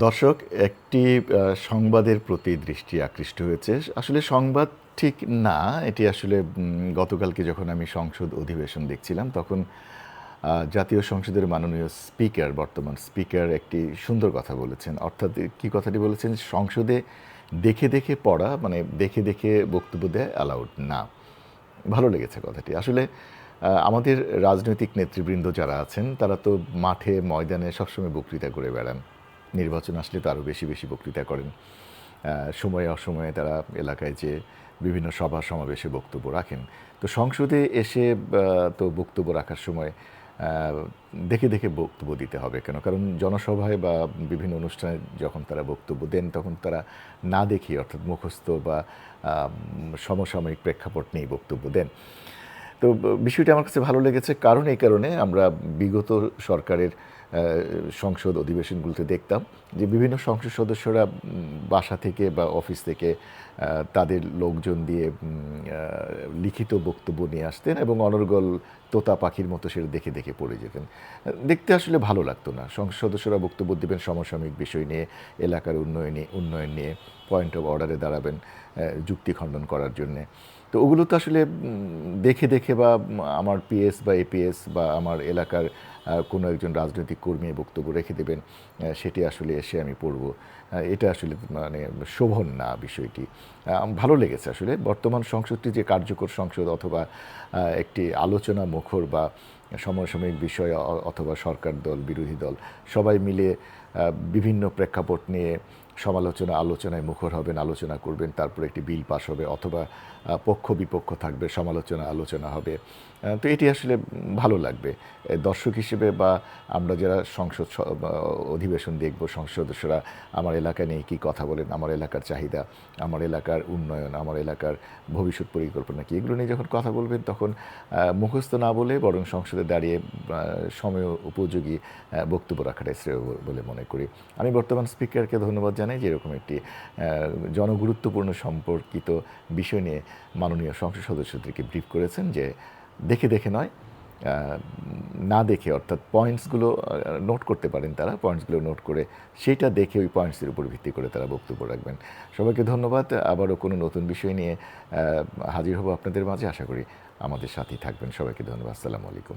দর্শক একটি সংবাদের প্রতি দৃষ্টি আকৃষ্ট হয়েছে। আসলে সংবাদ ঠিক না, এটি আসলে গতকালকে যখন আমি সংসদ অধিবেশন দেখছিলাম তখন জাতীয় সংসদের মাননীয় স্পিকার, বর্তমান স্পিকার একটি সুন্দর কথা বলেছেন। অর্থাৎ কী কথাটি বলেছেন? সংসদে দেখে দেখে পড়া, মানে দেখে দেখে বক্তব্য দেয়া অ্যালাউড না। ভালো লেগেছে কথাটি। আসলে আমাদের রাজনৈতিক নেতৃবৃন্দ যারা আছেন তারা তো মাঠে ময়দানে সবসময় বক্তৃতা করে বেড়ান। নির্বাচন আসলে তো আরও বেশি বেশি বক্তৃতা করেন। সময়ে অসময়ে তারা এলাকায় যেয়ে বিভিন্ন সভা সমাবেশে বক্তব্য রাখেন। তো সংসদে এসে তো বক্তব্য রাখার সময় দেখে দেখে বক্তব্য দিতে হবে কেন? কারণ জনসভায় বা বিভিন্ন অনুষ্ঠানে যখন তারা বক্তব্য দেন তখন তারা না দেখে, অর্থাৎ মুখস্থ বা সমসাময়িক প্রেক্ষাপট নিয়ে বক্তব্য দেন। তো বিষয়টি আমার কাছে ভালো লেগেছে, কারণ এই কারণে আমরা বিগত সরকারের সংসদ অধিবেশনগুলোতে দেখতাম যে বিভিন্ন সংসদ সদস্যরা বাসা থেকে বা অফিস থেকে তাদের লোকজন দিয়ে লিখিত বক্তব্য নিয়ে আসতেন এবং অনর্গল তোতা পাখির মতো সেটা দেখে দেখে পড়ে যেতেন। দেখতে আসলে ভালো লাগতো না। সংসদ সদস্যরা বক্তব্য দেবেন সমসাময়িক বিষয় নিয়ে, এলাকার উন্নয়ন নিয়ে, পয়েন্ট অফ অর্ডারে দাঁড়াবেন যুক্তি খণ্ডন করার জন্যে। তো ওগুলো তো আসলে দেখে দেখে বা আমার পিএস বা এপিএস বা আমার এলাকার কোনো একজন রাজনৈতিক কর্মী বক্তব্য রেখে দেবেন, সেটি আসলে এসে আমি পড়ব, এটা আসলে মানে শোভন না বিষয়টি। ভালো লেগেছে আসলে বর্তমান সংসদটি যে কার্যকর সংসদ, অথবা একটি আলোচনা মুখর বা সমসাময়িক বিষয় অথবা সরকার দল বিরোধী দল সবাই মিলে বিভিন্ন প্রেক্ষাপট নিয়ে আলোচনায় মুখর হবেন, আলোচনা করবেন, তারপর একটি বিল পাস হবে, অথবা পক্ষ বিপক্ষ থাকবে, আলোচনা হবে। তো এটি আসলে ভালো লাগবে দর্শক হিসেবে, বা আমরা যারা সংসদ অধিবেশন দেখব, সংসদ সদস্যরা আমার এলাকা নিয়ে কী কথা বলেন, আমার এলাকার চাহিদা, আমার এলাকার উন্নয়ন, আমার এলাকার ভবিষ্যৎ পরিকল্পনা কী, এগুলো নিয়ে যখন কথা বলবেন তখন মুখস্থ না বলে বরং সংসদে দাঁড়িয়ে সময় উপযোগী বক্তব্য রাখাটাই শ্রেয় বলে মনে করি। আমি বর্তমান স্পিকারকে ধন্যবাদ জানাই যে এরকম একটি জনগুরুত্বপূর্ণ সম্পর্কিত বিষয় নিয়ে মাননীয় সংসদ সদস্যদেরকে ব্রিফ করেছেন, যে দেখে দেখে নয়, না দেখে, অর্থাৎ পয়েন্টসগুলো নোট করতে পারেন তারা, পয়েন্টসগুলো নোট করে সেইটা দেখে ওই পয়েন্টসের উপর ভিত্তি করে তারা বক্তব্য রাখবেন। সবাইকে ধন্যবাদ। আবারও কোনো নতুন বিষয় নিয়ে হাজির হব আপনাদের মাঝে। আশা করি আমাদের সাথেই থাকবেন। সবাইকে ধন্যবাদ। আসসালামু আলাইকুম।